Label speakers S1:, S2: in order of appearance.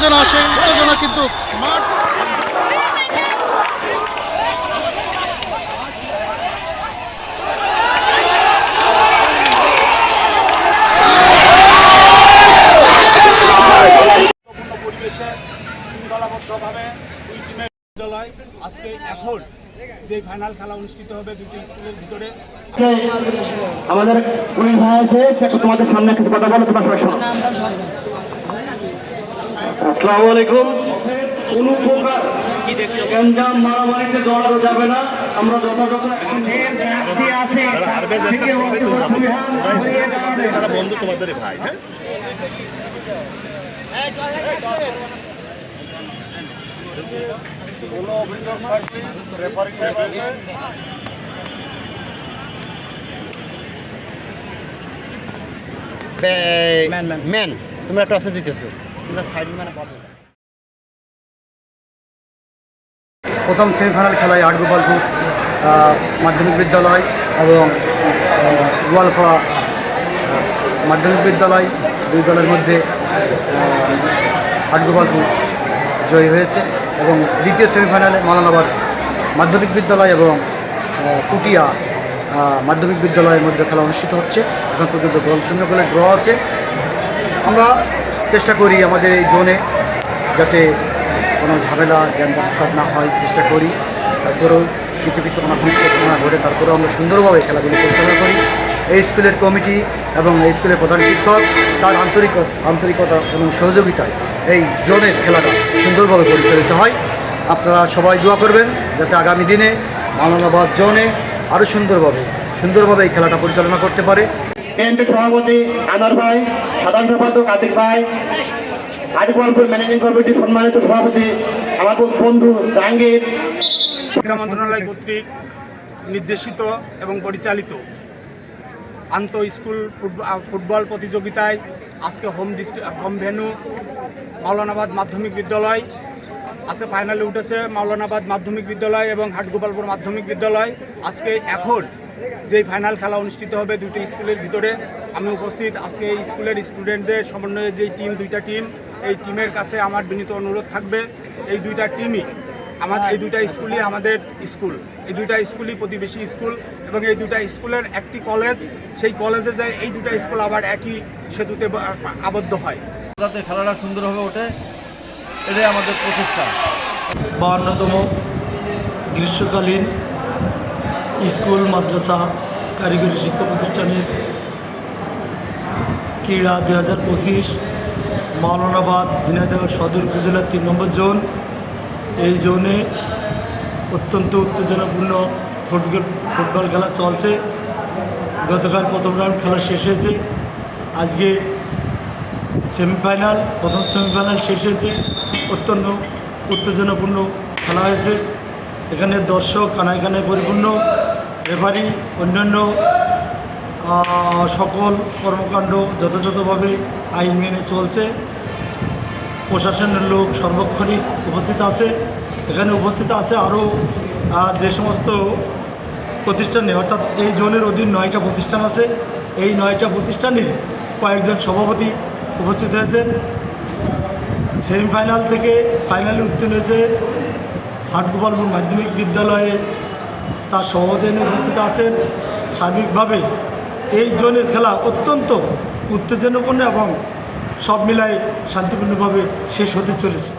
S1: উত্তেজনা, সেই উত্তেজনা কিন্তু মাঠ পরিবেশে শৃঙ্খলাবদ্ধভাবে দুই টিমের বিদ্যালয় আজকে এখন যে ফাইনাল খেলা অনুষ্ঠিত হবে দুটি স্কুলের ভিতরে।
S2: আমাদের পুলিশ ভাই আছে, তোমাদের সামনে কিছু কথা বলো। তোমার আসসালামু আলাইকুম। কোন প্রকার গ্যাঞ্জাম মারামারিতে জড়ানো যাবে না। আমরা যথাযথ
S1: বন্ধু তোমাদের ভাই। হ্যাঁ, কোনো অভিযোগ থাকবে রেফারি সাহেব আছে।
S2: ম্যান তোমরা টসে জিতেছো, তোমরা সাইড ম্যানে পাবে। প্রথম সেমিফাইনাল খেলায় আটগোপালপুর মাধ্যমিক বিদ্যালয় এবং গোয়ালপাড়া মাধ্যমিক বিদ্যালয়, দুই দলের মধ্যে আটগোপালপুর জয়ী হয়েছে এবং দ্বিতীয় সেমিফাইনালে মালানাবাদ মাধ্যমিক বিদ্যালয় এবং পুটিয়া মাধ্যমিক বিদ্যালয়ের মধ্যে খেলা অনুষ্ঠিত হচ্ছে। এখন পর্যন্ত গোল 0 গোলে ড্র আছে। আমরা চেষ্টা করি আমাদের এই জোনে যাতে কোনো ঝামেলা গ্যাঞ্জাম ফাসাদ না হয়, চেষ্টা করি। তারপরেও কিছু কিছু অনাকাঙ্ক্ষিত ঘটনা ঘটে, তারপরেও আমরা সুন্দরভাবে খেলাগুলো পরিচালনা করি। এই স্কুলের কমিটি এবং এই স্কুলের প্রধান শিক্ষক তার আন্তরিকতা এবং সহযোগিতায় এই জোনের খেলাটা সুন্দরভাবে পরিচালিত হয়। আপনারা সবাই দোয়া করবেন যাতে আগামী দিনে মালানাবাদ জোনে আরও সুন্দরভাবে এই খেলাটা পরিচালনা করতে পারে। বিএনপি সভাপতি আনোয়ার ভাই, সাধারণ সম্পাদক আতিক ভাই, আটগোপালপুর ম্যানেজিং কমিটির সম্মানিত সভাপতি আমার বন্ধু জাহাঙ্গীর।
S1: শিক্ষা মন্ত্রণালয় কর্তৃক নির্দেশিত এবং পরিচালিত আন্তঃ স্কুল ফুটবল প্রতিযোগিতায় আজকে হোম ভেন্যু মাওলানাবাদ মাধ্যমিক বিদ্যালয়। আজকে ফাইনালে উঠেছে মাওলানাবাদ মাধ্যমিক বিদ্যালয় এবং হাটগোপালপুর মাধ্যমিক বিদ্যালয়। আজকে এখন যেই ফাইনাল খেলা অনুষ্ঠিত হবে দুটি স্কুলের ভিতরে আমি উপস্থিত। আজকে এই স্কুলের স্টুডেন্টদের সমন্বয়ে যেই দুইটা টিম, এই টিমের কাছে আমার বিনীত অনুরোধ থাকবে, এই দুইটা টিমই এই দুইটা স্কুলই আমাদের স্কুল, এই দুইটা স্কুলই প্রতিবেশী স্কুল এবং এই দুইটা স্কুলের একটি কলেজ, সেই কলেজে যায় এই দুইটা স্কুল আবার একই সেতুতে আবদ্ধ হয়।
S3: যাতে খেলাটা সুন্দরভাবে ওঠে, এটাই আমাদের প্রচেষ্টা। 52তম গ্রীষ্মকালীন স্কুল মাদ্রাসা কারিগরি শিক্ষা প্রতিষ্ঠানের ক্রীড়া 2025 মাওলানাবাদ ঝিনাইদহ সদর উপজেলার 3 নম্বর জোন। এই জোনে অত্যন্ত উত্তেজনাপূর্ণ ফুটবল খেলা চলছে। গতকাল প্রথম রাউন্ড খেলা শেষ হয়েছে, আজকে সেমিফাইনাল, প্রথম সেমিফাইনাল শেষ হয়েছে। অত্যন্ত উত্তেজনাপূর্ণ খেলা হয়েছে। এখানে দর্শক কানায় কানায় পরিপূর্ণ। রেফারি অন্যান্য সকল কর্মকাণ্ড যথাযথভাবে আইন মেনে চলছে। প্রশাসনের লোক সর্বক্ষণিক উপস্থিত আছে। এখানে উপস্থিত আছে আরও যে সমস্ত প্রতিষ্ঠানে, অর্থাৎ এই জোনের অধীন 9টা প্রতিষ্ঠান আছে। এই 9টা প্রতিষ্ঠানের কয়েকজন সভাপতি উপস্থিত হয়েছেন। সেমিফাইনাল থেকে ফাইনালে উত্তীর্ণ হয়েছে হাটগোপালপুর মাধ্যমিক বিদ্যালয়ে, তার সভাপতি উপস্থিত আছেন। সার্বিকভাবে এই জোনের খেলা অত্যন্ত উত্তেজনাপূর্ণ এবং সব মিলায় শান্তিপূর্ণভাবে শেষ হতে চলেছে।